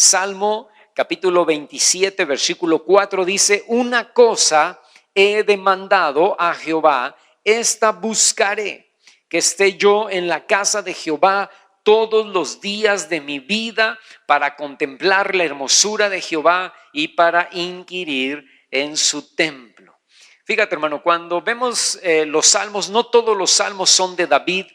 Salmo capítulo 27, versículo 4 dice: una cosa he demandado a Jehová, esta buscaré, que esté yo en la casa de Jehová todos los días de mi vida, para contemplar la hermosura de Jehová y para inquirir en su templo. Fíjate, hermano, cuando vemos los salmos, no todos los salmos son de David,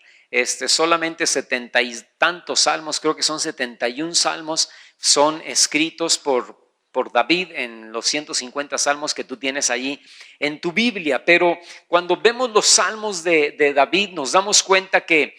solamente 70 y tantos salmos, creo que son 71 salmos, son escritos por David en los 150 salmos que tú tienes allí en tu Biblia. Pero cuando vemos los salmos de David, nos damos cuenta que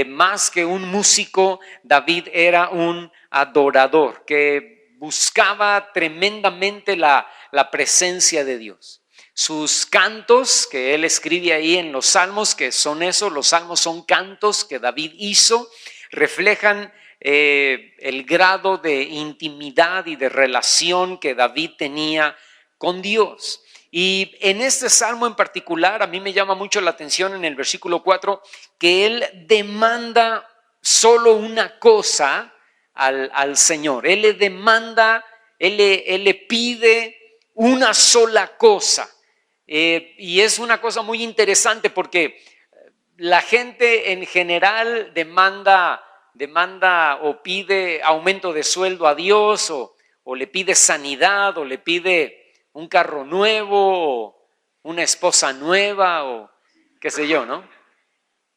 más que un músico, David era un adorador, que buscaba tremendamente la presencia de Dios. Sus cantos que él escribe ahí en los salmos, que son esos, los salmos son cantos que David hizo, reflejan el grado de intimidad y de relación que David tenía con Dios. Y en este salmo en particular, a mí me llama mucho la atención en el versículo 4, que él demanda solo una cosa al Señor. Él le demanda, él le pide una sola cosa. Y es una cosa muy interesante porque la gente en general demanda o pide aumento de sueldo a Dios, o le pide sanidad, o le pide un carro nuevo, o una esposa nueva, o qué sé yo, ¿no?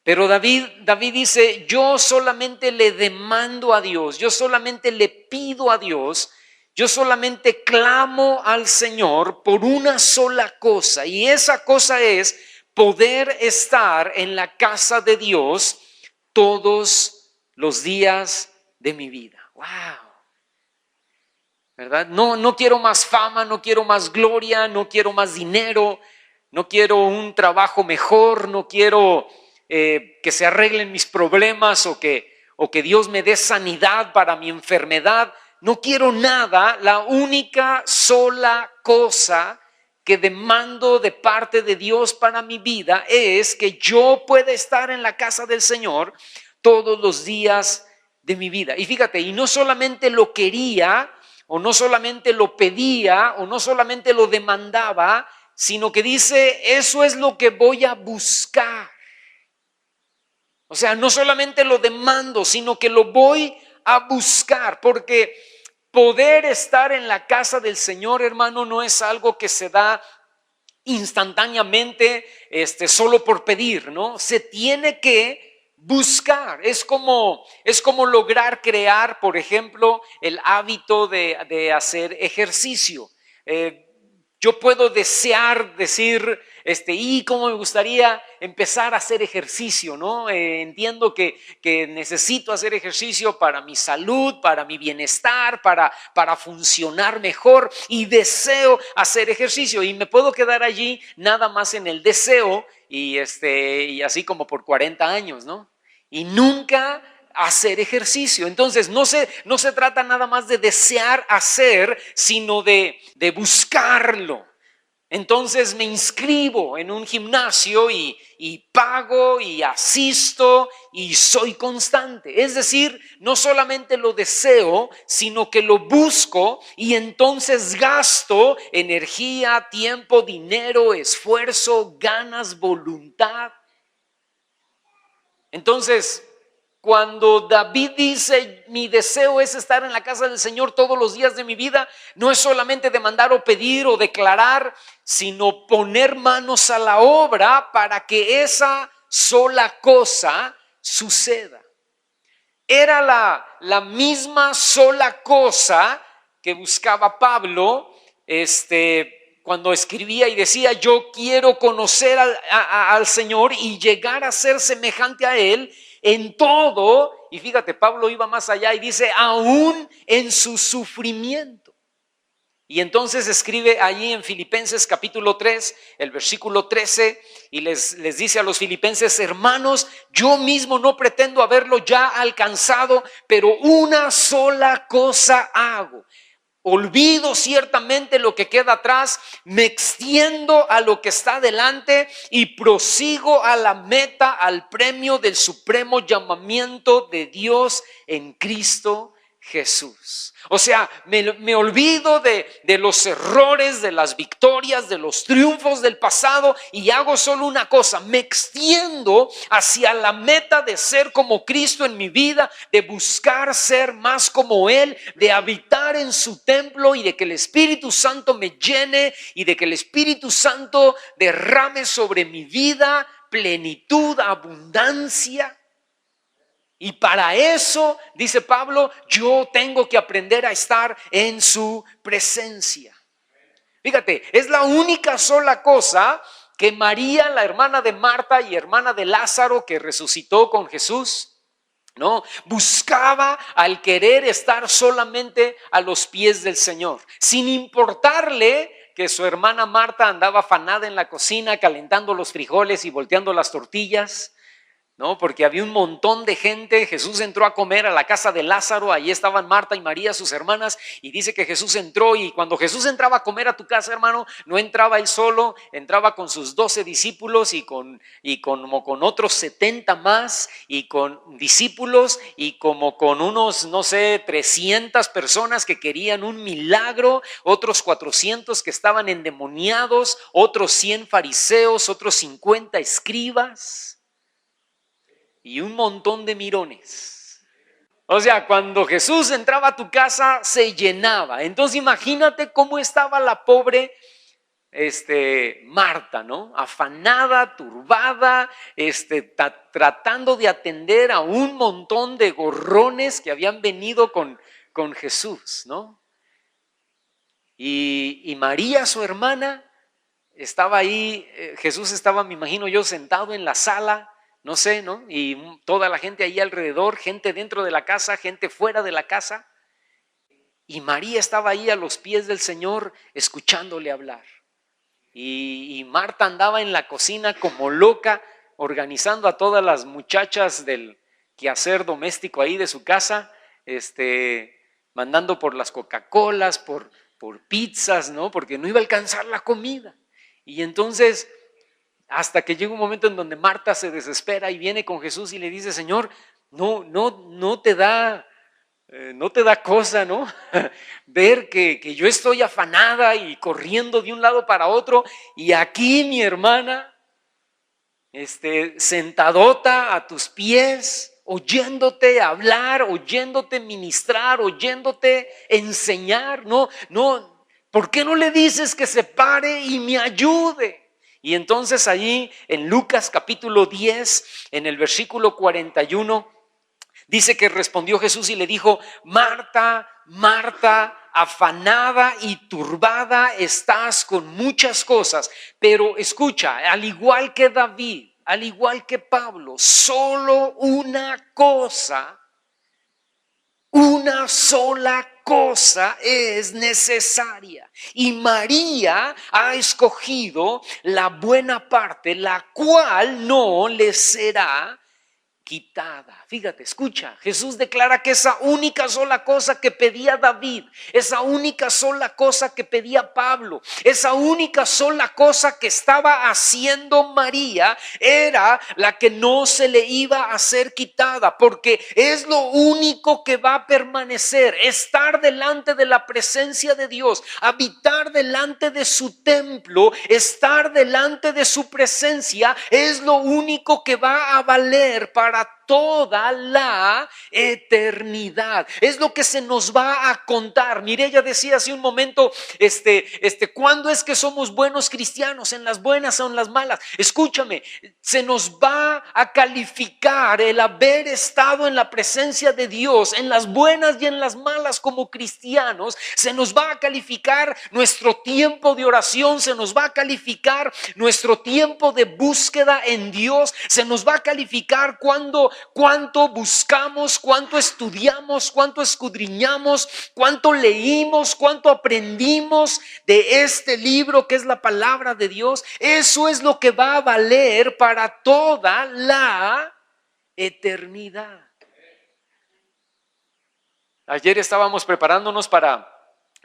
Pero David dice: yo solamente le demando a Dios, yo solamente le pido a Dios, yo solamente clamo al Señor por una sola cosa, y esa cosa es poder estar en la casa de Dios todos los días de mi vida. ¡Wow! ¿Verdad? No quiero más fama, no quiero más gloria, no quiero más dinero, no quiero un trabajo mejor, no quiero que se arreglen mis problemas o que Dios me dé sanidad para mi enfermedad. No quiero nada. La única sola cosa que demando de parte de Dios para mi vida es que yo pueda estar en la casa del Señor todos los días de mi vida. Y fíjate, y no solamente lo quería, o no solamente lo pedía, o no solamente lo demandaba, sino que dice: eso es lo que voy a buscar. O sea, no solamente lo demando, sino que lo voy a buscar, porque poder estar en la casa del Señor, hermano, no es algo que se da instantáneamente, solo por pedir, ¿no? Se tiene que buscar. Es como lograr crear, por ejemplo, el hábito de hacer ejercicio. Yo puedo desear decir, y cómo me gustaría empezar a hacer ejercicio, ¿no? Entiendo que necesito hacer ejercicio para mi salud, para mi bienestar, para funcionar mejor, y deseo hacer ejercicio, y me puedo quedar allí nada más en el deseo, y así como por 40 años, ¿no? Y nunca hacer ejercicio. Entonces no se trata nada más de desear hacer, sino de buscarlo. Entonces me inscribo en un gimnasio y pago y asisto y soy constante. Es decir, no solamente lo deseo, sino que lo busco, y entonces gasto energía, tiempo, dinero, esfuerzo, ganas, voluntad. Entonces, cuando David dice: mi deseo es estar en la casa del Señor todos los días de mi vida, no es solamente demandar o pedir o declarar, sino poner manos a la obra para que esa sola cosa suceda. Era la misma sola cosa que buscaba Pablo cuando escribía y decía: yo quiero conocer al Señor y llegar a ser semejante a Él en todo. Y fíjate, Pablo iba más allá y dice: aún en su sufrimiento. Y entonces escribe allí en Filipenses capítulo 3, el versículo 13, y les dice a los filipenses: hermanos, yo mismo no pretendo haberlo ya alcanzado, pero una sola cosa hago. Olvido ciertamente lo que queda atrás, me extiendo a lo que está delante y prosigo a la meta, al premio del supremo llamamiento de Dios en Cristo Jesús. O sea, me olvido de los errores, de las victorias, de los triunfos del pasado y hago solo una cosa, me extiendo hacia la meta de ser como Cristo en mi vida, de buscar ser más como Él, de habitar en su templo y de que el Espíritu Santo me llene y de que el Espíritu Santo derrame sobre mi vida plenitud, abundancia. Y para eso, dice Pablo, yo tengo que aprender a estar en su presencia. Fíjate, es la única sola cosa que María, la hermana de Marta y hermana de Lázaro que resucitó con Jesús, ¿no? Buscaba al querer estar solamente a los pies del Señor, sin importarle que su hermana Marta andaba afanada en la cocina calentando los frijoles y volteando las tortillas. No, porque había un montón de gente. Jesús entró a comer a la casa de Lázaro, ahí estaban Marta y María, sus hermanas, y dice que Jesús entró, y cuando Jesús entraba a comer a tu casa, hermano, no entraba él solo, entraba con sus 12 discípulos y con otros 70 más, y con discípulos, y como con unos, no sé, 300 personas que querían un milagro, otros 400 que estaban endemoniados, otros 100 fariseos, otros 50 escribas. Y un montón de mirones. O sea, cuando Jesús entraba a tu casa, se llenaba. Entonces imagínate cómo estaba la pobre Marta, ¿no? Afanada, turbada, tratando de atender a un montón de gorrones que habían venido con Jesús, ¿no? Y María, su hermana, estaba ahí. Jesús estaba, me imagino yo, sentado en la sala, no sé, ¿no? Y toda la gente ahí alrededor, gente dentro de la casa, gente fuera de la casa. Y María estaba ahí a los pies del Señor escuchándole hablar. Y Marta andaba en la cocina como loca, organizando a todas las muchachas del quehacer doméstico ahí de su casa, mandando por las Coca-Colas, por pizzas, ¿no? Porque no iba a alcanzar la comida. Y entonces, hasta que llega un momento en donde Marta se desespera y viene con Jesús y le dice: Señor, no te da cosa, ¿no? Ver que yo estoy afanada y corriendo de un lado para otro, y aquí mi hermana, sentadota a tus pies, oyéndote hablar, oyéndote ministrar, oyéndote enseñar. No, ¿por qué no le dices que se pare y me ayude? Y entonces allí en Lucas capítulo 10, en el versículo 41, dice que respondió Jesús y le dijo: Marta, Marta, afanada y turbada estás con muchas cosas, pero escucha, al igual que David, al igual que Pablo, solo una cosa, una sola cosa es necesaria. Y María ha escogido la buena parte, la cual no le será quitada. Fíjate, escucha, Jesús declara que esa única sola cosa que pedía David, esa única sola cosa que pedía Pablo, esa única sola cosa que estaba haciendo María, era la que no se le iba a ser quitada, porque es lo único que va a permanecer. Estar delante de la presencia de Dios, habitar delante de su templo, estar delante de su presencia, es lo único que va a valer para toda la eternidad. Es lo que se nos va a contar. Mire, ella decía hace un momento, ¿cuándo es que somos buenos cristianos? ¿En las buenas o en las malas? Escúchame, se nos va a calificar el haber estado en la presencia de Dios, en las buenas y en las malas como cristianos. Se nos va a calificar nuestro tiempo de oración, se nos va a calificar nuestro tiempo de búsqueda en Dios, se nos va a calificar cuánto buscamos, cuánto estudiamos, cuánto escudriñamos, cuánto leímos, cuánto aprendimos de este libro que es la palabra de Dios. Eso es lo que va a valer para toda la eternidad. Ayer estábamos preparándonos para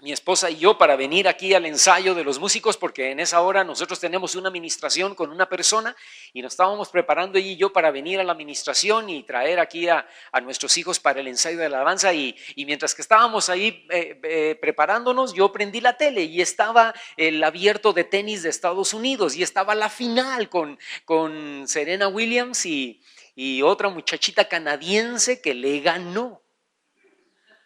mi esposa y yo para venir aquí al ensayo de los músicos, porque en esa hora nosotros tenemos una administración con una persona y nos estábamos preparando ella y yo para venir a la administración y traer aquí a nuestros hijos para el ensayo de la alabanza. Y mientras que estábamos ahí preparándonos, yo prendí la tele y estaba el abierto de tenis de Estados Unidos y estaba la final con Serena Williams y otra muchachita canadiense que le ganó.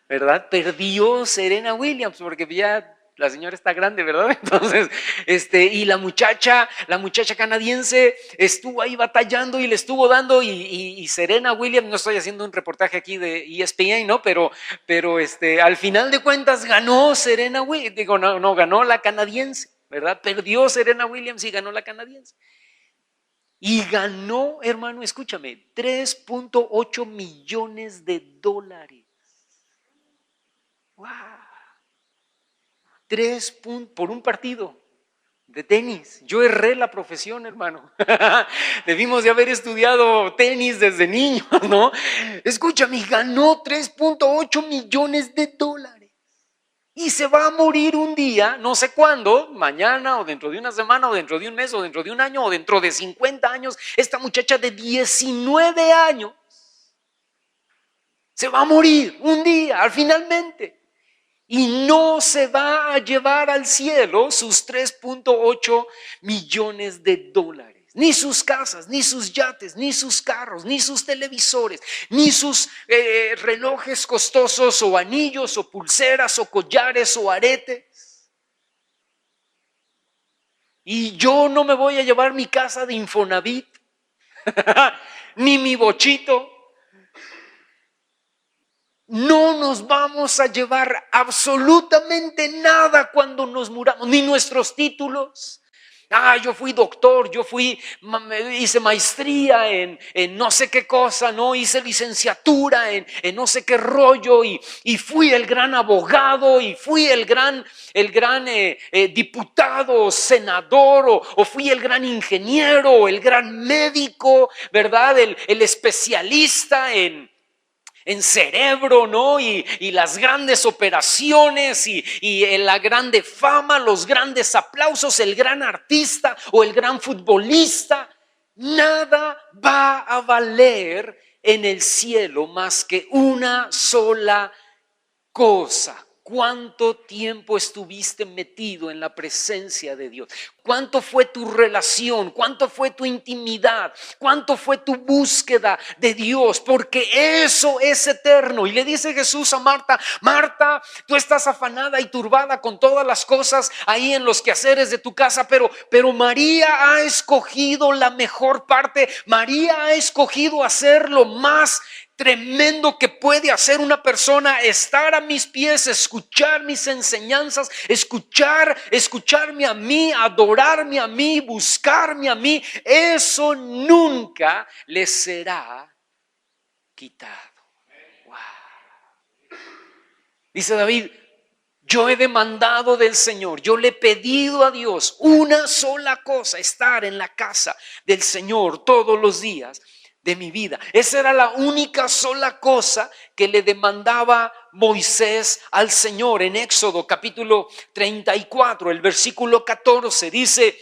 ¿Verdad? Perdió Serena Williams porque ya la señora está grande, ¿verdad? Entonces, y la muchacha canadiense estuvo ahí batallando y le estuvo dando y Serena Williams, no estoy haciendo un reportaje aquí de ESPN, ¿no? Pero al final de cuentas ganó Serena Williams, digo, no ganó la canadiense, ¿verdad? Perdió Serena Williams y ganó la canadiense. Y ganó, hermano, escúchame, $3.8 millones. ¡Wow! 3 por un partido de tenis. Yo erré la profesión, hermano. Debimos de haber estudiado tenis desde niños, ¿no? Escúchame, ganó $3.8 millones. Y se va a morir un día, no sé cuándo, mañana o dentro de una semana o dentro de un mes o dentro de un año o dentro de 50 años. Esta muchacha de 19 años se va a morir un día, finalmente. Y no se va a llevar al cielo sus $3.8 millones. Ni sus casas, ni sus yates, ni sus carros, ni sus televisores, ni sus relojes costosos o anillos o pulseras o collares o aretes. Y yo no me voy a llevar mi casa de Infonavit, ni mi bochito. No nos vamos a llevar absolutamente nada cuando nos muramos, ni nuestros títulos. Yo fui doctor, hice maestría en no sé qué cosa, ¿no? Hice licenciatura en no sé qué rollo y fui el gran abogado y fui el gran diputado, senador o fui el gran ingeniero o el gran médico, ¿verdad? El especialista en cerebro, ¿no? Y las grandes operaciones y la grande fama, los grandes aplausos, el gran artista o el gran futbolista. Nada va a valer en el cielo más que una sola cosa. ¿Cuánto tiempo estuviste metido en la presencia de Dios? ¿Cuánto fue tu relación? ¿Cuánto fue tu intimidad? ¿Cuánto fue tu búsqueda de Dios? Porque eso es eterno. Y le dice Jesús a Marta: Marta, tú estás afanada y turbada con todas las cosas ahí en los quehaceres de tu casa, pero María ha escogido la mejor parte. María ha escogido hacer lo más tremendo que puede hacer una persona: estar a mis pies, escuchar mis enseñanzas, escucharme a mí, adorarme a mí, buscarme a mí. Eso nunca le será quitado. Wow. Dice David: yo he demandado del Señor, yo le he pedido a Dios una sola cosa: estar en la casa del Señor todos los días de mi vida. Esa era la única sola cosa que le demandaba Moisés al Señor. En Éxodo capítulo 34, el versículo 14 dice: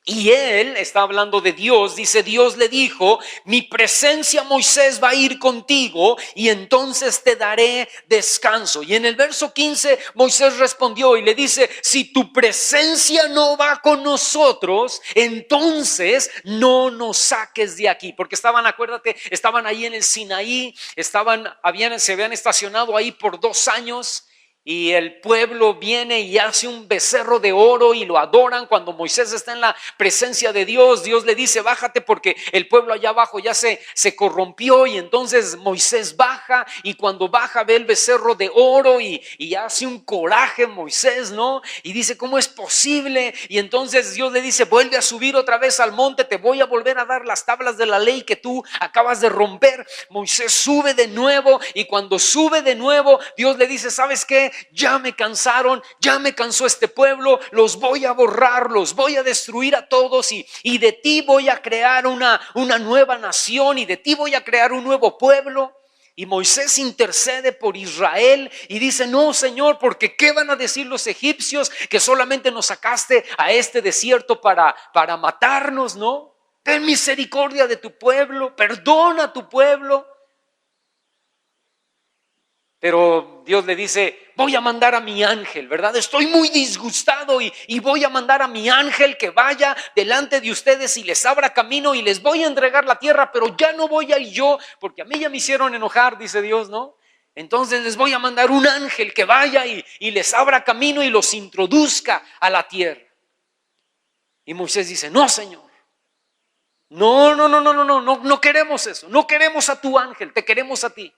y él está hablando de Dios, dice: Dios le dijo: mi presencia, Moisés, va a ir contigo y entonces te daré descanso. Y en el verso 15 Moisés respondió y le dice: si tu presencia no va con nosotros, entonces no nos saques de aquí. Porque acuérdate, estaban ahí en el Sinaí, se habían estacionado ahí por 2 años. Y el pueblo viene y hace un becerro de oro y lo adoran. Cuando Moisés está en la presencia de Dios, Dios le dice: bájate porque el pueblo allá abajo ya se corrompió. Y entonces Moisés baja, y cuando baja ve el becerro de oro y hace un coraje Moisés, ¿no? Y dice: ¿cómo es posible? Y entonces Dios le dice: vuelve a subir otra vez al monte, te voy a volver a dar las tablas de la ley que tú acabas de romper. Moisés sube de nuevo, y cuando sube de nuevo, Dios le dice: ¿sabes qué? Ya me cansaron, ya me cansó este pueblo, los voy a borrar, los voy a destruir a todos y de ti voy a crear una nueva nación y de ti voy a crear un nuevo pueblo. Y Moisés intercede por Israel y dice, no, Señor, porque ¿qué van a decir los egipcios? Que solamente nos sacaste a este desierto para matarnos, ¿no? Ten misericordia de tu pueblo, perdona a tu pueblo. Pero Dios le dice, voy a mandar a mi ángel, ¿verdad? Estoy muy disgustado y voy a mandar a mi ángel que vaya delante de ustedes y les abra camino y les voy a entregar la tierra, pero ya no voy a ir yo, porque a mí ya me hicieron enojar, dice Dios, ¿no? Entonces les voy a mandar un ángel que vaya y les abra camino y los introduzca a la tierra. Y Moisés dice, no, Señor. No queremos eso. No queremos a tu ángel, te queremos a ti.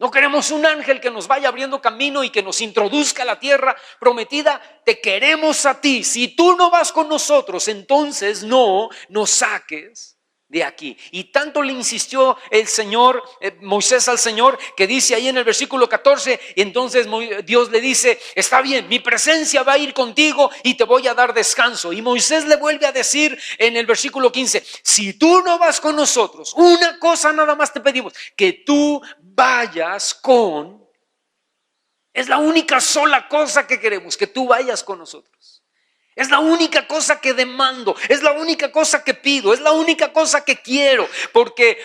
No queremos un ángel que nos vaya abriendo camino y que nos introduzca a la tierra prometida. Te queremos a ti. Si tú no vas con nosotros, entonces no nos saques de aquí. Y tanto le insistió el Señor, Moisés al Señor, que dice ahí en el versículo 14, y entonces Dios le dice, está bien, mi presencia va a ir contigo y te voy a dar descanso. Y Moisés le vuelve a decir en el versículo 15, si tú no vas con nosotros, una cosa nada más te pedimos, que tú vayas con, es la única sola cosa que queremos, que tú vayas con nosotros. Es la única cosa que demando, es la única cosa que pido, es la única cosa que quiero, porque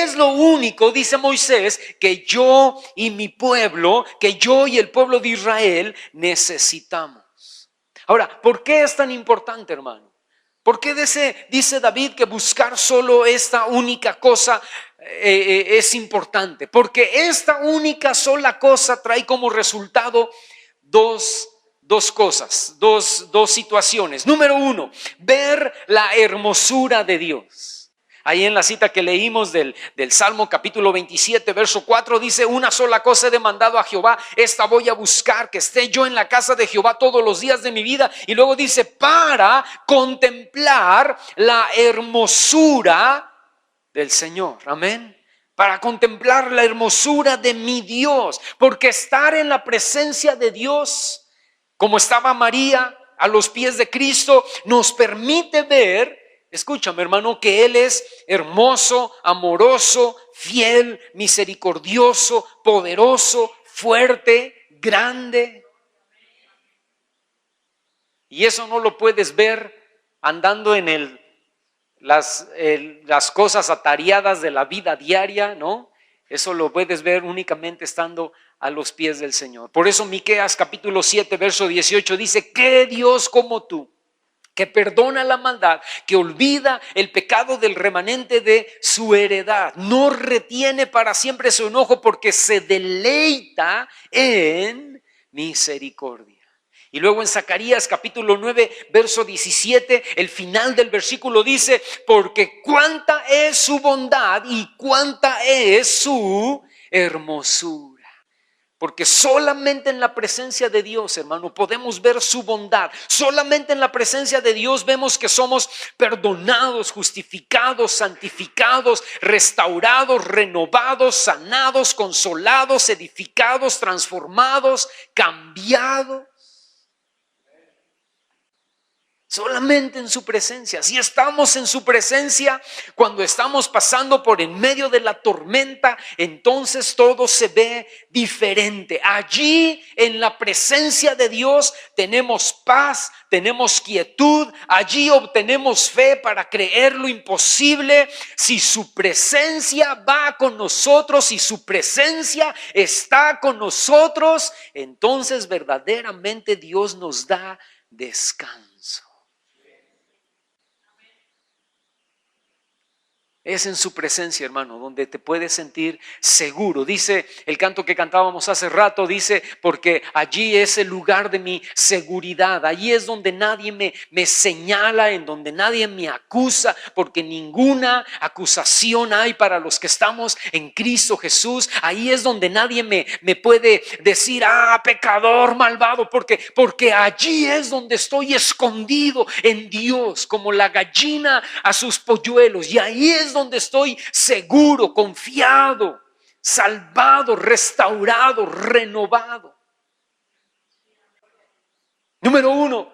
es lo único, dice Moisés, que yo y mi pueblo, que yo y el pueblo de Israel necesitamos. Ahora, ¿por qué es tan importante, hermano? ¿Por qué dice David que buscar solo esta única cosa es importante? Porque esta única sola cosa trae como resultado dos cosas, dos situaciones. Número uno, ver la hermosura de Dios. Ahí en la cita que leímos del Salmo capítulo 27, verso 4, dice, una sola cosa he demandado a Jehová, esta voy a buscar, que esté yo en la casa de Jehová todos los días de mi vida. Y luego dice, para contemplar la hermosura del Señor. Amén. Para contemplar la hermosura de mi Dios, porque estar en la presencia de Dios, como estaba María a los pies de Cristo, nos permite ver, escúchame hermano, que Él es hermoso, amoroso, fiel, misericordioso, poderoso, fuerte, grande. Y eso no lo puedes ver andando en las cosas atareadas de la vida diaria, ¿no? Eso lo puedes ver únicamente estando a los pies del Señor. Por eso Miqueas capítulo 7 verso 18 dice, ¿qué Dios como tú, que perdona la maldad, que olvida el pecado del remanente de su heredad, no retiene para siempre su enojo, porque se deleita en misericordia? Y luego en Zacarías capítulo 9 verso 17, el final del versículo dice, porque cuánta es su bondad y cuánta es su hermosura. Porque solamente en la presencia de Dios, hermano, podemos ver su bondad. Solamente en la presencia de Dios vemos que somos perdonados, justificados, santificados, restaurados, renovados, sanados, consolados, edificados, transformados, cambiados. Solamente en su presencia. Si estamos en su presencia, cuando estamos pasando por en medio de la tormenta, entonces todo se ve diferente. Allí en la presencia de Dios tenemos paz, tenemos quietud. Allí obtenemos fe para creer lo imposible. Si su presencia va con nosotros, si su presencia está con nosotros, entonces verdaderamente Dios nos da descanso. Es en su presencia, hermano, donde te puedes sentir seguro. Dice el canto que cantábamos hace rato, dice, porque allí es el lugar de mi seguridad. Allí es donde nadie me señala, en donde nadie me acusa, porque ninguna acusación hay para los que estamos en Cristo Jesús. Ahí es donde nadie me puede decir, pecador, malvado, porque allí es donde estoy escondido en Dios, como la gallina a sus polluelos. Y ahí es donde estoy seguro, confiado, salvado, restaurado, renovado. Número uno,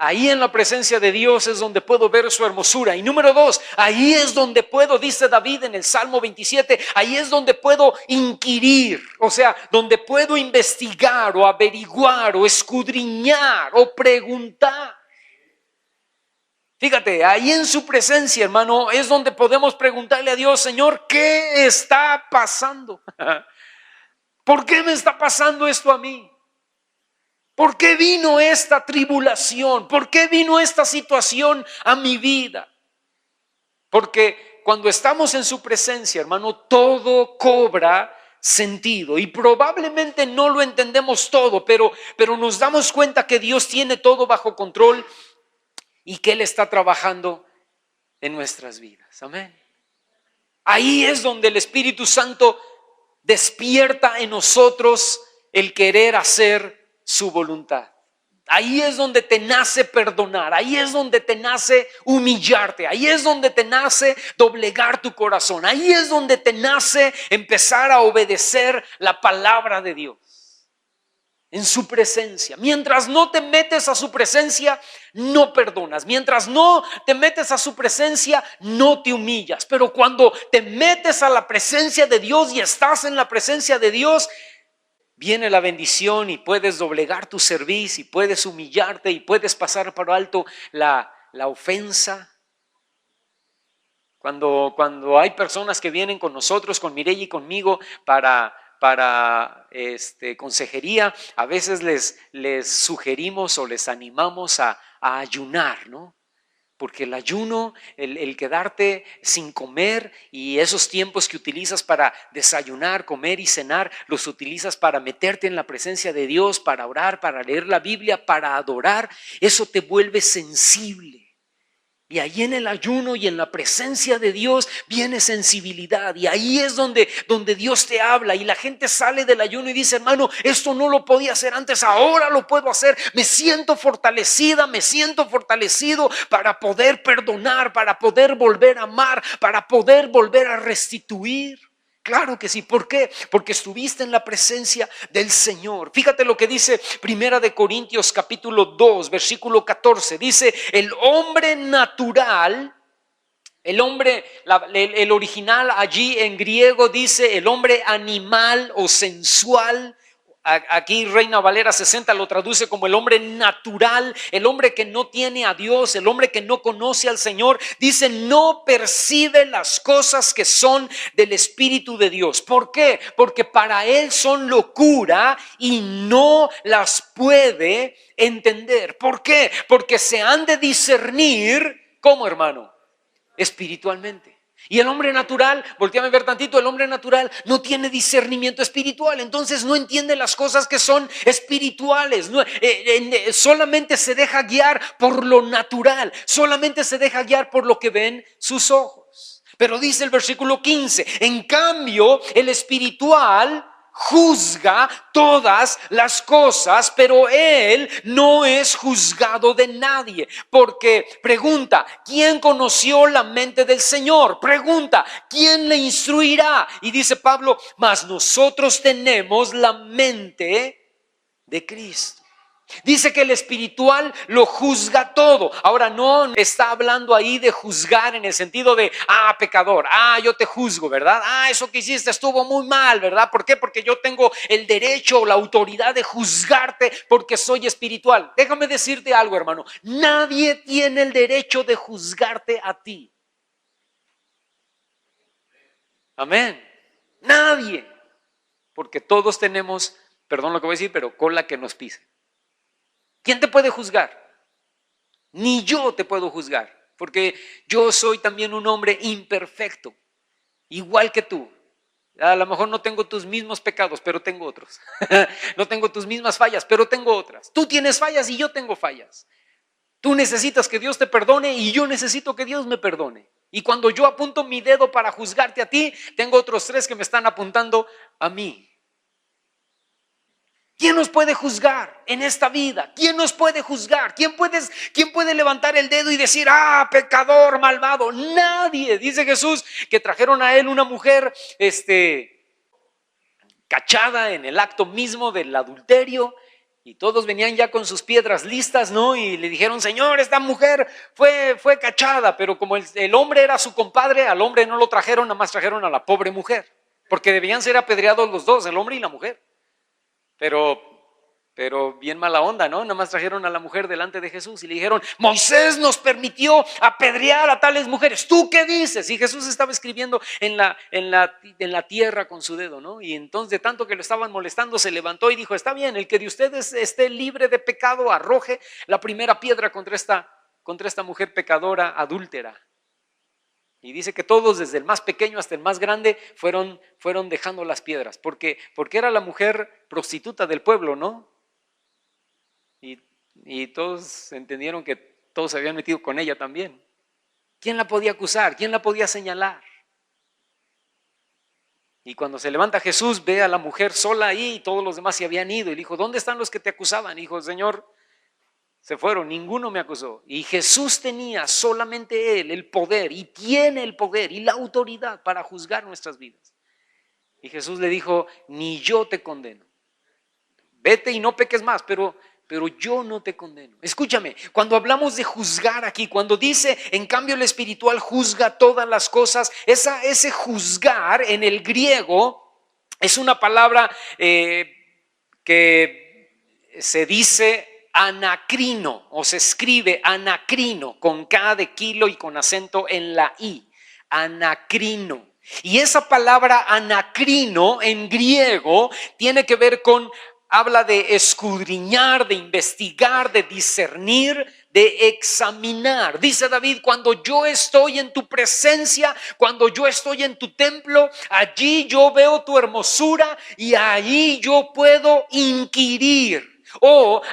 Ahí en la presencia de Dios es donde puedo ver su hermosura. Y número 2, ahí es donde puedo, dice David en el Salmo 27, ahí es donde puedo inquirir, o sea, donde puedo investigar o averiguar o escudriñar o preguntar. Fíjate, ahí en su presencia, hermano, es donde podemos preguntarle a Dios, Señor, ¿qué está pasando? ¿Por qué me está pasando esto a mí? ¿Por qué vino esta tribulación? ¿Por qué vino esta situación a mi vida? Porque cuando estamos en su presencia, hermano, todo cobra sentido. Y probablemente no lo entendemos todo, pero nos damos cuenta que Dios tiene todo bajo control y que Él está trabajando en nuestras vidas. Amén. Ahí es donde el Espíritu Santo despierta en nosotros el querer hacer su voluntad. Ahí es donde te nace perdonar, ahí es donde te nace humillarte, ahí es donde te nace doblegar tu corazón, ahí es donde te nace empezar a obedecer la palabra de Dios. En su presencia. Mientras no te metes a su presencia, no perdonas. Mientras no te metes a su presencia, no te humillas. Pero cuando te metes a la presencia de Dios y estás en la presencia de Dios, viene la bendición y puedes doblegar tu cerviz y puedes humillarte y puedes pasar por alto la ofensa. Cuando hay personas que vienen con nosotros, con Mireya y conmigo para consejería, a veces les sugerimos o les animamos a ayunar, ¿no? Porque el ayuno, el quedarte sin comer y esos tiempos que utilizas para desayunar, comer y cenar, los utilizas para meterte en la presencia de Dios, para orar, para leer la Biblia, para adorar, eso te vuelve sensible. Y ahí en el ayuno y en la presencia de Dios viene sensibilidad. Y ahí es donde Dios te habla. Y la gente sale del ayuno y dice, hermano, esto no lo podía hacer antes, ahora lo puedo hacer. Me siento fortalecida, me siento fortalecido para poder perdonar, para poder volver a amar, para poder volver a restituir. Claro que sí. ¿Por qué? Porque estuviste en la presencia del Señor. Fíjate lo que dice Primera de Corintios capítulo 2, versículo 14. Dice, el hombre natural, el original allí en griego dice el hombre animal o sensual. Aquí Reina Valera 60 lo traduce como el hombre natural, el hombre que no tiene a Dios, el hombre que no conoce al Señor. Dice, no percibe las cosas que son del Espíritu de Dios. ¿Por qué? Porque para él son locura y no las puede entender. ¿Por qué? Porque se han de discernir, ¿cómo, hermano? Espiritualmente. Y el hombre natural, volteame a ver tantito, el hombre natural no tiene discernimiento espiritual, entonces no entiende las cosas que son espirituales, solamente se deja guiar por lo natural, solamente se deja guiar por lo que ven sus ojos. Pero dice el versículo 15, en cambio el espiritual juzga todas las cosas, pero él no es juzgado de nadie. Porque pregunta, ¿quién conoció la mente del Señor? Pregunta, ¿quién le instruirá? Y dice Pablo, mas nosotros tenemos la mente de Cristo. Dice que el espiritual lo juzga todo. Ahora no está hablando ahí de juzgar en el sentido de, pecador, yo te juzgo, ¿verdad? Eso que hiciste estuvo muy mal, ¿verdad? ¿Por qué? Porque yo tengo el derecho o la autoridad de juzgarte porque soy espiritual. Déjame decirte algo, hermano. Nadie tiene el derecho de juzgarte a ti. Amén. Nadie. Porque todos tenemos, perdón lo que voy a decir, pero cola que nos pise. ¿Quién te puede juzgar? Ni yo te puedo juzgar, porque yo soy también un hombre imperfecto, igual que tú. A lo mejor no tengo tus mismos pecados, pero tengo otros. No tengo tus mismas fallas, pero tengo otras. Tú tienes fallas y yo tengo fallas. Tú necesitas que Dios te perdone y yo necesito que Dios me perdone. Y cuando yo apunto mi dedo para juzgarte a ti, tengo otros 3 que me están apuntando a mí. ¿Quién nos puede juzgar en esta vida? ¿Quién nos puede juzgar? ¿Quién puede levantar el dedo y decir, pecador, malvado? Nadie. Dice Jesús que trajeron a él una mujer cachada en el acto mismo del adulterio Y todos venían ya con sus piedras listas, ¿no? Y le dijeron, Señor, esta mujer fue cachada, pero como el hombre era su compadre, al hombre no lo trajeron, nada más trajeron a la pobre mujer, porque debían ser apedreados los dos, el hombre y la mujer. Pero bien mala onda, ¿no? Nada más trajeron a la mujer delante de Jesús y le dijeron, Moisés nos permitió apedrear a tales mujeres, ¿tú qué dices? Y Jesús estaba escribiendo en la tierra con su dedo, ¿no? Y entonces de tanto que lo estaban molestando se levantó y dijo, está bien, el que de ustedes esté libre de pecado arroje la primera piedra contra esta mujer pecadora adúltera. Y dice que todos, desde el más pequeño hasta el más grande, fueron dejando las piedras, porque era la mujer prostituta del pueblo, ¿no? Y todos entendieron que todos se habían metido con ella también. ¿Quién la podía acusar? ¿Quién la podía señalar? Y cuando se levanta Jesús, ve a la mujer sola ahí y todos los demás se habían ido. Y le dijo, ¿dónde están los que te acusaban? Y dijo, Señor, se fueron, ninguno me acusó. Y Jesús tenía, solamente Él, el poder, y tiene el poder y la autoridad para juzgar nuestras vidas. Y Jesús le dijo, ni yo te condeno. Vete y no peques más, pero yo no te condeno. Escúchame, cuando hablamos de juzgar aquí, cuando dice, en cambio el espiritual juzga todas las cosas, ese juzgar en el griego es una palabra que se dice anacrino, o se escribe anacrino, con K de kilo y con acento en la I, anacrino. Y esa palabra anacrino en griego tiene que ver con, habla de escudriñar, de investigar, de discernir, de examinar. Dice David, cuando yo estoy en tu presencia, cuando yo estoy en tu templo, allí yo veo tu hermosura y allí yo puedo inquirir.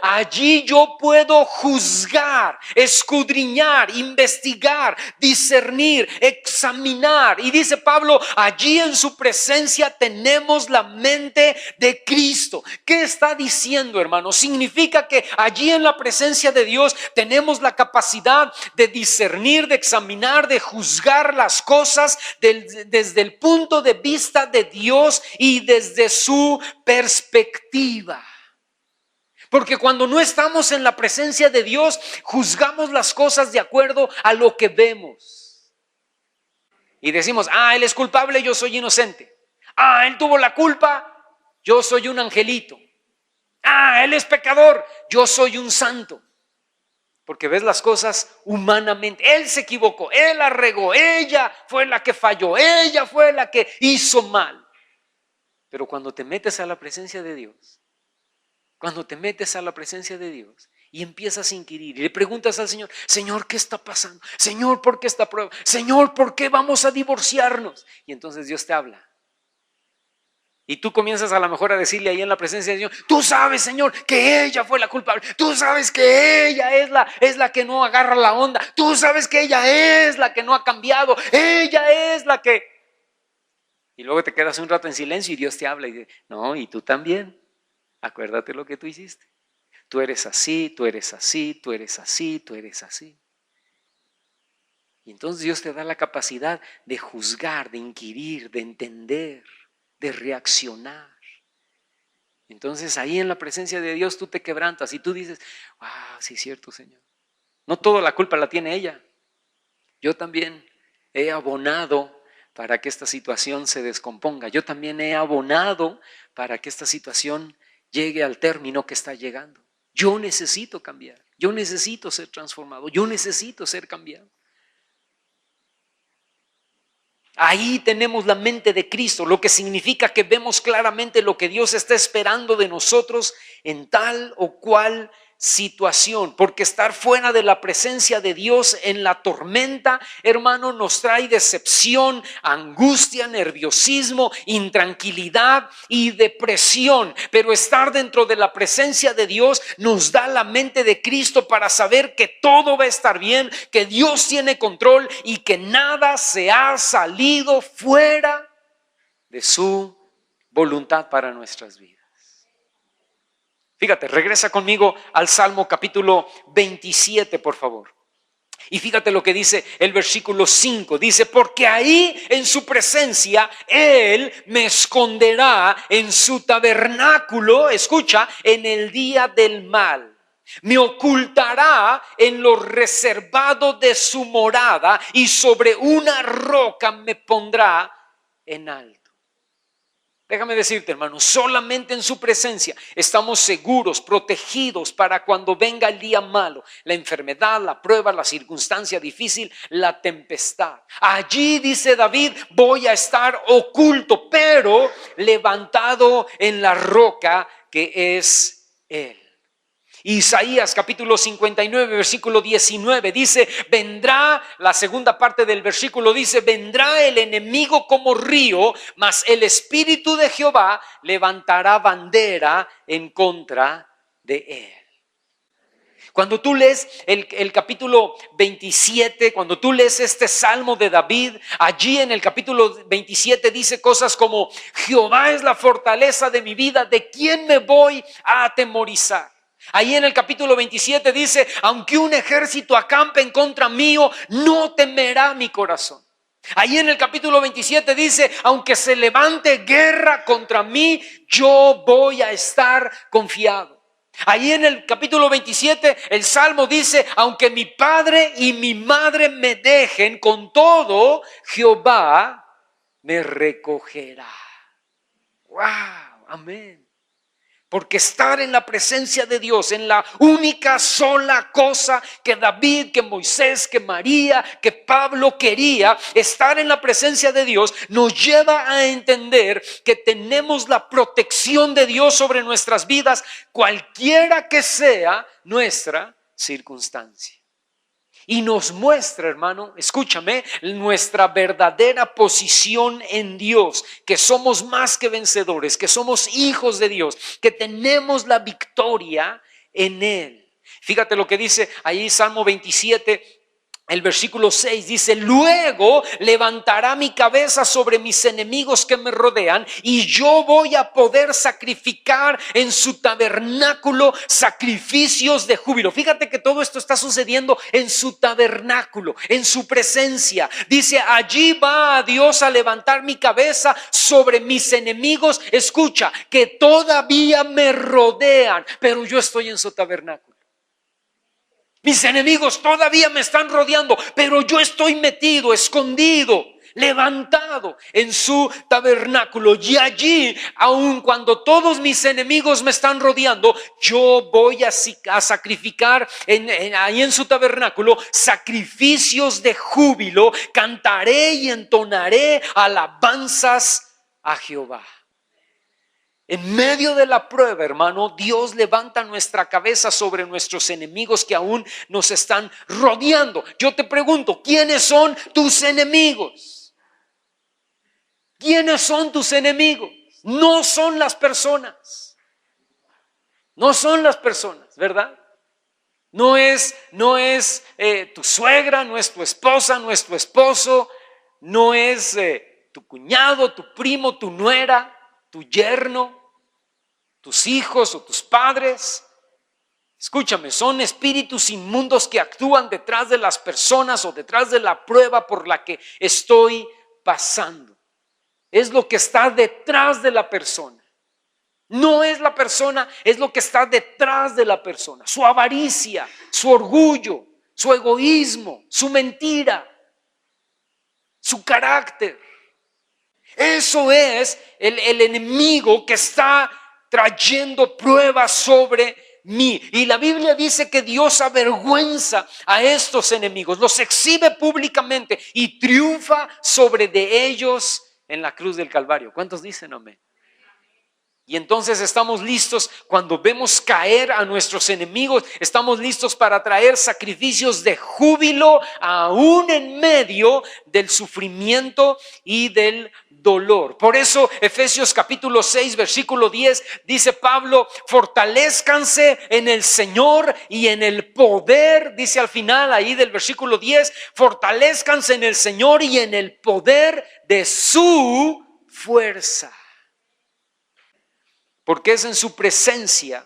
Allí yo puedo juzgar, escudriñar, investigar, discernir, examinar. Y dice Pablo, allí en su presencia tenemos la mente de Cristo. ¿Qué está diciendo, hermano? Significa que allí en la presencia de Dios tenemos la capacidad de discernir, de examinar, de juzgar las cosas desde el punto de vista de Dios y desde su perspectiva. Porque cuando no estamos en la presencia de Dios, juzgamos las cosas de acuerdo a lo que vemos. Y decimos, Él es culpable, yo soy inocente. Él tuvo la culpa, yo soy un angelito. Él es pecador, yo soy un santo. Porque ves las cosas humanamente. Él se equivocó, él la regó, ella fue la que falló, ella fue la que hizo mal. Pero cuando te metes a la presencia de Dios, y empiezas a inquirir y le preguntas al Señor, Señor, ¿qué está pasando? Señor, ¿por qué esta prueba? Señor, ¿por qué vamos a divorciarnos? Y entonces Dios te habla. Y tú comienzas a lo mejor a decirle ahí en la presencia de Dios, tú sabes, Señor, que ella fue la culpable. Tú sabes que ella es la que no agarra la onda. Tú sabes que ella es la que no ha cambiado. Ella es la que... Y luego te quedas un rato en silencio y Dios te habla y dice, no, y tú también. Acuérdate lo que tú hiciste. Tú eres así, tú eres así, tú eres así, tú eres así. Y entonces Dios te da la capacidad de juzgar, de inquirir, de entender, de reaccionar. Entonces ahí en la presencia de Dios tú te quebrantas y tú dices, sí es cierto, Señor. No toda la culpa la tiene ella. Yo también he abonado para que esta situación se descomponga. Yo también he abonado para que esta situación llegue al término que está llegando. Yo necesito cambiar, yo necesito ser transformado, yo necesito ser cambiado. Ahí tenemos la mente de Cristo, lo que significa que vemos claramente lo que Dios está esperando de nosotros en tal o cual situación, porque estar fuera de la presencia de Dios en la tormenta, hermano, nos trae decepción, angustia, nerviosismo, intranquilidad y depresión. Pero estar dentro de la presencia de Dios nos da la mente de Cristo para saber que todo va a estar bien, que Dios tiene control y que nada se ha salido fuera de su voluntad para nuestras vidas. Fíjate, regresa conmigo al Salmo capítulo 27, por favor. Y fíjate lo que dice el versículo 5. Dice, porque ahí en su presencia Él me esconderá en su tabernáculo, escucha, en el día del mal. Me ocultará en lo reservado de su morada y sobre una roca me pondrá en alto. Déjame decirte, hermano, solamente en su presencia estamos seguros, protegidos para cuando venga el día malo, la enfermedad, la prueba, la circunstancia difícil, la tempestad. Allí, dice David, voy a estar oculto, pero levantado en la roca que es Él. Isaías capítulo 59 versículo 19 dice, vendrá, la segunda parte del versículo dice, vendrá el enemigo como río, mas el Espíritu de Jehová levantará bandera en contra de él. Cuando tú lees el capítulo 27, cuando tú lees este salmo de David, allí en el capítulo 27 dice cosas como, Jehová es la fortaleza de mi vida, ¿de quién me voy a atemorizar? Ahí en el capítulo 27 dice, aunque un ejército acampe en contra mío, no temerá mi corazón. Ahí en el capítulo 27 dice, aunque se levante guerra contra mí, yo voy a estar confiado. Ahí en el capítulo 27 el Salmo dice, aunque mi padre y mi madre me dejen, con todo Jehová me recogerá. ¡Wow! Amén. Porque estar en la presencia de Dios, en la única sola cosa que David, que Moisés, que María, que Pablo quería, estar en la presencia de Dios, nos lleva a entender que tenemos la protección de Dios sobre nuestras vidas, cualquiera que sea nuestra circunstancia. Y nos muestra, hermano, escúchame, nuestra verdadera posición en Dios, que somos más que vencedores, que somos hijos de Dios, que tenemos la victoria en Él. Fíjate lo que dice ahí Salmo 27, el versículo 6 dice, luego levantará mi cabeza sobre mis enemigos que me rodean y yo voy a poder sacrificar en su tabernáculo sacrificios de júbilo. Fíjate que todo esto está sucediendo en su tabernáculo, en su presencia. Dice, allí va Dios a levantar mi cabeza sobre mis enemigos. Escucha, que todavía me rodean, pero yo estoy en su tabernáculo. Mis enemigos todavía me están rodeando, pero yo estoy metido, escondido, levantado en su tabernáculo. Y allí, aun cuando todos mis enemigos me están rodeando, yo voy a sacrificar ahí en su tabernáculo sacrificios de júbilo. Cantaré y entonaré alabanzas a Jehová. En medio de la prueba, hermano, Dios levanta nuestra cabeza sobre nuestros enemigos que aún nos están rodeando. Yo te pregunto, ¿quiénes son tus enemigos? ¿Quiénes son tus enemigos? No son las personas. No son las personas, ¿verdad? No es tu suegra, no es tu esposa, no es tu esposo, no es tu cuñado, tu primo, tu nuera, tu yerno, tus hijos o tus padres. Escúchame, son espíritus inmundos que actúan detrás de las personas o detrás de la prueba por la que estoy pasando. Es lo que está detrás de la persona. No es la persona, es lo que está detrás de la persona. Su avaricia, su orgullo, su egoísmo, su mentira, su carácter. Eso es el enemigo que está trayendo pruebas sobre mí. Y la Biblia dice que Dios avergüenza a estos enemigos, los exhibe públicamente y triunfa sobre de ellos en la cruz del Calvario. ¿Cuántos dicen amén? Y entonces estamos listos cuando vemos caer a nuestros enemigos, estamos listos para traer sacrificios de júbilo aún en medio del sufrimiento y del dolor. Por eso Efesios capítulo 6 versículo 10 dice Pablo, fortalezcanse en el Señor y en el poder, dice al final ahí del versículo 10, fortalezcanse en el Señor y en el poder de su fuerza. Porque es en su presencia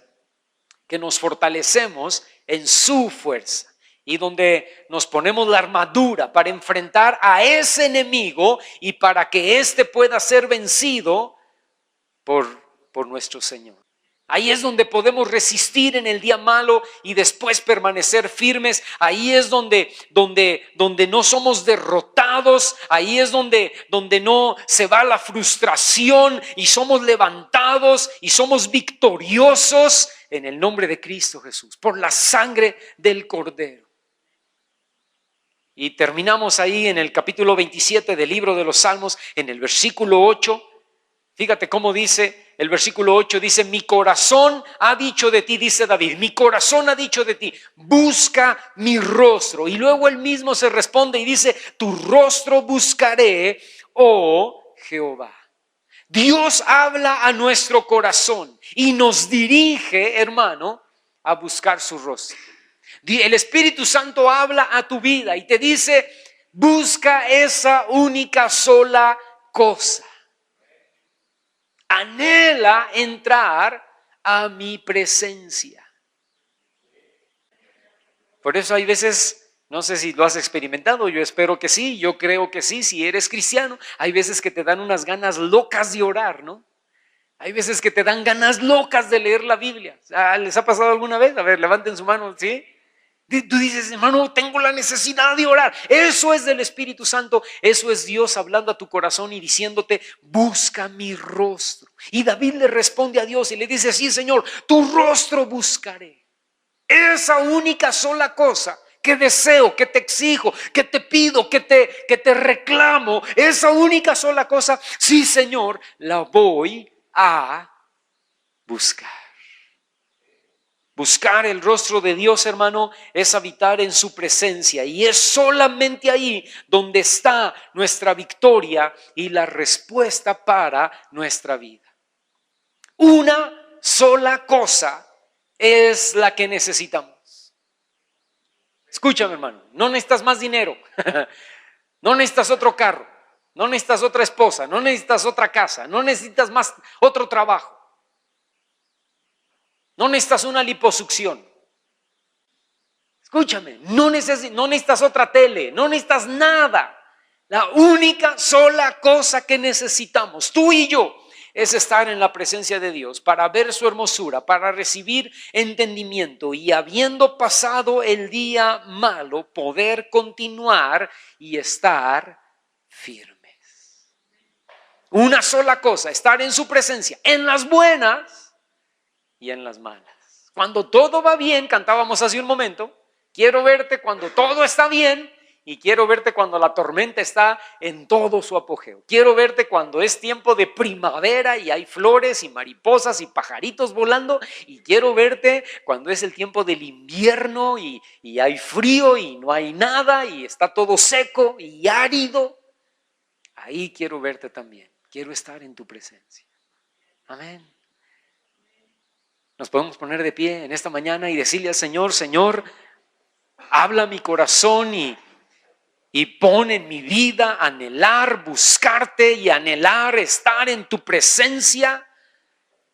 que nos fortalecemos en su fuerza. y donde nos ponemos la armadura para enfrentar a ese enemigo y para que éste pueda ser vencido por nuestro Señor. Ahí es donde podemos resistir en el día malo y después permanecer firmes. Ahí es donde no somos derrotados. Ahí es donde no se va la frustración y somos levantados y somos victoriosos en el nombre de Cristo Jesús, por la sangre del Cordero. Y terminamos ahí en el capítulo 27 del libro de los Salmos, en el versículo 8. Fíjate cómo dice. El versículo 8 dice: mi corazón ha dicho de ti, dice David, mi corazón ha dicho de ti, busca mi rostro. Y luego él mismo se responde y dice: tu rostro buscaré, oh Jehová. Dios habla a nuestro corazón y nos dirige, hermano, a buscar su rostro. El Espíritu Santo habla a tu vida y te dice: busca esa única sola cosa. Anhela entrar a mi presencia. Por eso hay veces, no sé si lo has experimentado, yo espero que sí, yo creo que sí, si eres cristiano, hay veces que te dan unas ganas locas de orar, ¿no? Hay veces que te dan ganas locas de leer la Biblia. ¿Les ha pasado alguna vez? A ver, levanten su mano, ¿sí? Tú dices: hermano, tengo la necesidad de orar. Eso es del Espíritu Santo. Eso es Dios hablando a tu corazón y diciéndote: busca mi rostro. Y David le responde a Dios y le dice: sí, Señor, tu rostro buscaré. Esa única sola cosa que deseo, que te exijo, que te pido, que te reclamo, esa única sola cosa, sí, Señor, la voy a buscar. Buscar el rostro de Dios, hermano, es habitar en su presencia, y es solamente ahí donde está nuestra victoria y la respuesta para nuestra vida. Una sola cosa es la que necesitamos. Escúchame, hermano, no necesitas más dinero, no necesitas otro carro, no necesitas otra esposa, no necesitas otra casa, no necesitas más otro trabajo. No necesitas una liposucción. Escúchame, no necesitas otra tele, no necesitas nada. La única sola cosa que necesitamos, tú y yo, es estar en la presencia de Dios para ver su hermosura, para recibir entendimiento y, habiendo pasado el día malo, poder continuar y estar firmes. Una sola cosa, estar en su presencia, en las buenas y en las malas. Cuando todo va bien, cantábamos hace un momento, quiero verte cuando todo está bien, y quiero verte cuando la tormenta está en todo su apogeo. Quiero verte cuando es tiempo de primavera y hay flores y mariposas y pajaritos volando, y quiero verte cuando es el tiempo del invierno y hay frío y no hay nada y está todo seco y árido. Ahí quiero verte también. Quiero estar en tu presencia. Amén. Nos podemos poner de pie en esta mañana y decirle al Señor: Señor, habla mi corazón y pon en mi vida anhelar buscarte y anhelar estar en tu presencia.